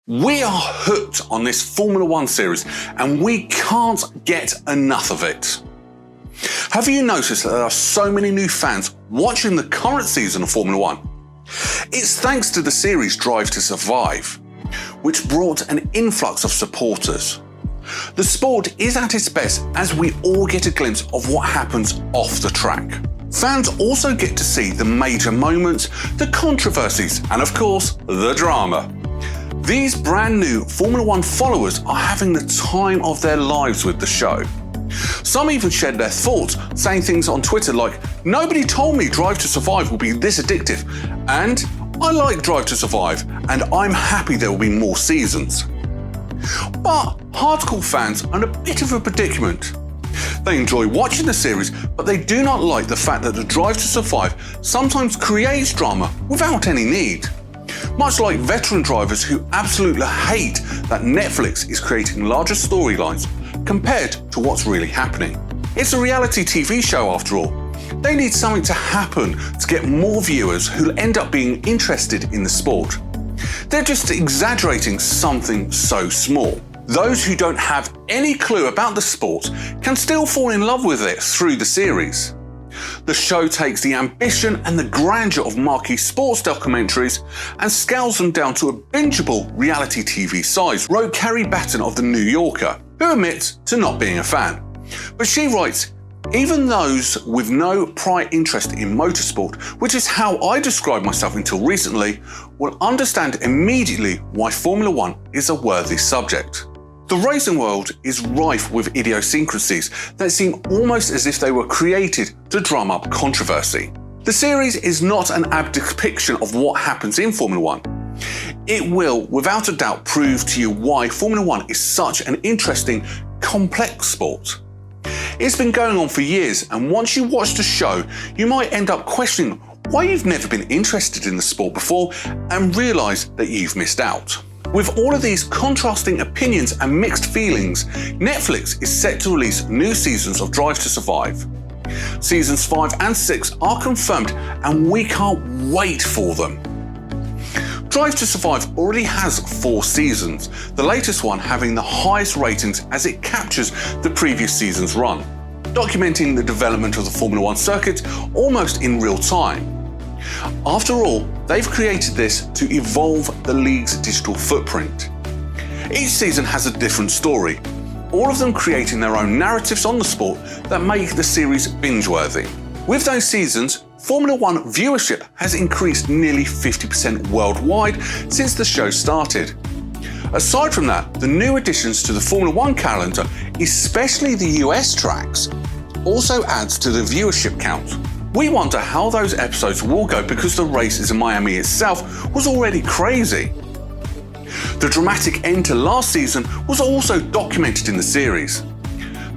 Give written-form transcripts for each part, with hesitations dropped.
We are hooked on this Formula One series and we can't get enough of it. Have you noticed that there are so many new fans watching the current season of Formula One? It's thanks to the series Drive to Survive, which brought an influx of supporters. The sport is at its best as we all get a glimpse of what happens off the track. Fans also get to see the major moments, the controversies, and of course, the drama. These brand new Formula One followers are having the time of their lives with the show. Some even shared their thoughts, saying things on Twitter like, "Nobody told me Drive to Survive will be this addictive," and "I like Drive to Survive, and I'm happy there will be more seasons." But hardcore fans are in a bit of a predicament. They enjoy watching the series, but they do not like the fact that the Drive to Survive sometimes creates drama without any need. Much like veteran drivers who absolutely hate that Netflix is creating larger storylines compared to what's really happening. It's a reality TV show after all. They need something to happen to get more viewers who'll end up being interested in the sport. They're just exaggerating something so small. Those who don't have any clue about the sport can still fall in love with it through the series. The show takes the ambition and the grandeur of marquee sports documentaries and scales them down to a bingeable reality TV size, wrote Carrie Batten of The New Yorker, who admits to not being a fan. But she writes, "Even those with no prior interest in motorsport, which is how I describe myself until recently, will understand immediately why Formula One is a worthy subject." The racing world is rife with idiosyncrasies that seem almost as if they were created to drum up controversy. The series is not an apt depiction of what happens in Formula One. It will, without a doubt, prove to you why Formula One is such an interesting, complex sport. It's been going on for years, and once you watch the show, you might end up questioning why you've never been interested in the sport before and realise that you've missed out. With all of these contrasting opinions and mixed feelings, Netflix is set to release new seasons of Drive to Survive. Seasons 5 and 6 are confirmed and we can't wait for them. Drive to Survive already has 4 seasons, the latest one having the highest ratings as it captures the previous season's run, documenting the development of the Formula One circuit almost in real time. After all, they've created this to evolve the league's digital footprint. Each season has a different story, all of them creating their own narratives on the sport that make the series binge-worthy. With those seasons, Formula One viewership has increased nearly 50% worldwide since the show started. Aside from that, the new additions to the Formula One calendar, especially the US tracks, also adds to the viewership count. We wonder how those episodes will go because the races in Miami itself was already crazy. The dramatic end to last season was also documented in the series.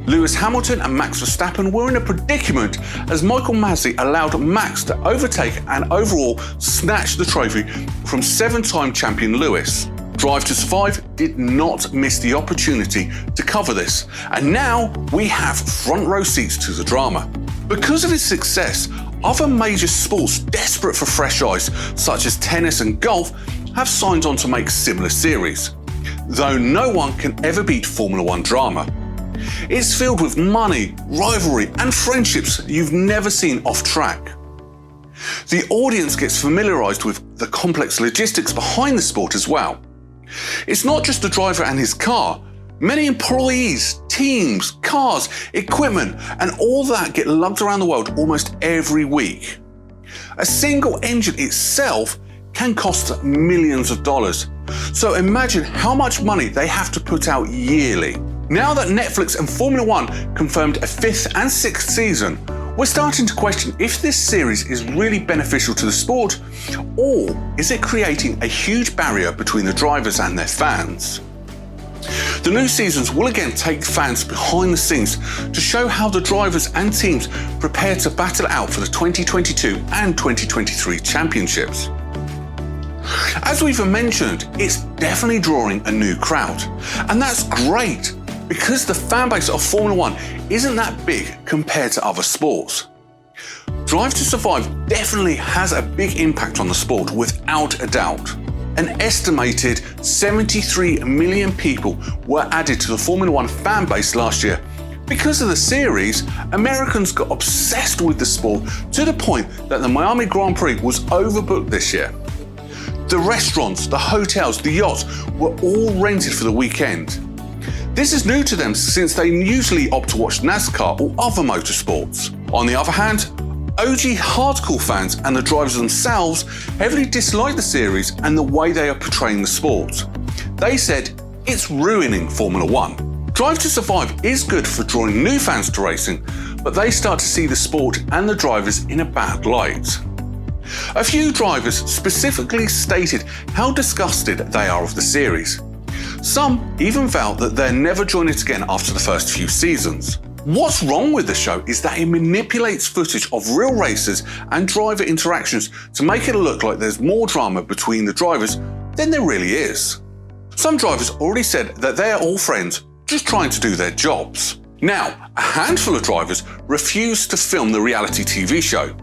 Lewis Hamilton and Max Verstappen were in a predicament as Michael Masi allowed Max to overtake and overall snatch the trophy from 7-time champion Lewis. Drive to Survive did not miss the opportunity to cover this, and now we have front row seats to the drama. Because of its success, other major sports desperate for fresh eyes, such as tennis and golf, have signed on to make similar series, though no one can ever beat Formula One drama. It's filled with money, rivalry, and friendships you've never seen off track. The audience gets familiarised with the complex logistics behind the sport as well. It's not just the driver and his car. Many employees, teams, cars, equipment, and all that get lugged around the world almost every week. A single engine itself can cost millions of dollars. So imagine how much money they have to put out yearly. Now that Netflix and Formula One confirmed a 5th and 6th season, we're starting to question if this series is really beneficial to the sport, or is it creating a huge barrier between the drivers and their fans? The new seasons will again take fans behind the scenes to show how the drivers and teams prepare to battle out for the 2022 and 2023 championships. As we've mentioned, it's definitely drawing a new crowd, and that's great because the fan base of Formula One isn't that big compared to other sports. Drive to Survive definitely has a big impact on the sport without a doubt. An estimated 73 million people were added to the Formula One fan base last year. Because of the series, Americans got obsessed with the sport to the point that the Miami Grand Prix was overbooked this year. The restaurants, the hotels, the yachts were all rented for the weekend. This is new to them since they usually opt to watch NASCAR or other motorsports. On the other hand, OG hardcore fans and the drivers themselves heavily dislike the series and the way they are portraying the sport. They said it's ruining Formula One. Drive to Survive is good for drawing new fans to racing, but they start to see the sport and the drivers in a bad light. A few drivers specifically stated how disgusted they are of the series. Some even vowed that they'll never join it again after the first few seasons. What's wrong with the show is that it manipulates footage of real races and driver interactions to make it look like there's more drama between the drivers than there really is. Some drivers already said that they are all friends, just trying to do their jobs. Now, a handful of drivers refused to film the reality TV show.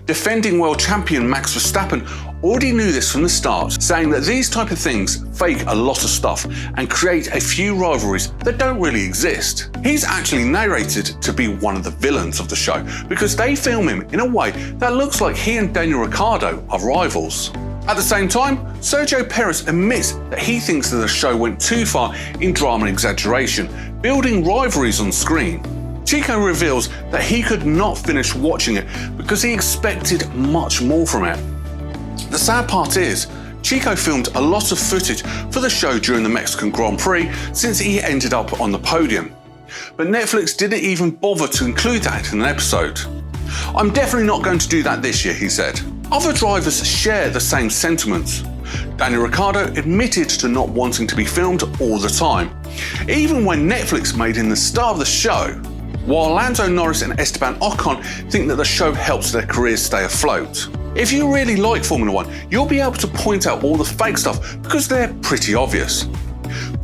Defending world champion Max Verstappen already knew this from the start, saying that these type of things fake a lot of stuff and create a few rivalries that don't really exist. He's actually narrated to be one of the villains of the show because they film him in a way that looks like he and Daniel Ricciardo are rivals. At the same time, Sergio Perez admits that he thinks that the show went too far in drama and exaggeration, building rivalries on screen. Chico reveals that he could not finish watching it because he expected much more from it. The sad part is, Chico filmed a lot of footage for the show during the Mexican Grand Prix since he ended up on the podium. But Netflix didn't even bother to include that in an episode. "I'm definitely not going to do that this year," he said. Other drivers share the same sentiments. Daniel Ricciardo admitted to not wanting to be filmed all the time, even when Netflix made him the star of the show. While Lando Norris and Esteban Ocon think that the show helps their careers stay afloat. If you really like Formula One, you'll be able to point out all the fake stuff because they're pretty obvious.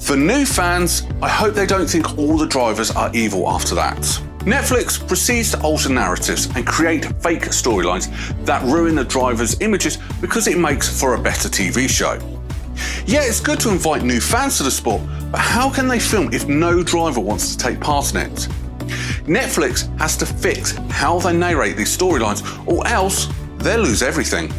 For new fans, I hope they don't think all the drivers are evil after that. Netflix proceeds to alter narratives and create fake storylines that ruin the drivers' images because it makes for a better TV show. Yeah, it's good to invite new fans to the sport, but how can they film if no driver wants to take part in it? Netflix has to fix how they narrate these storylines, or else they'll lose everything.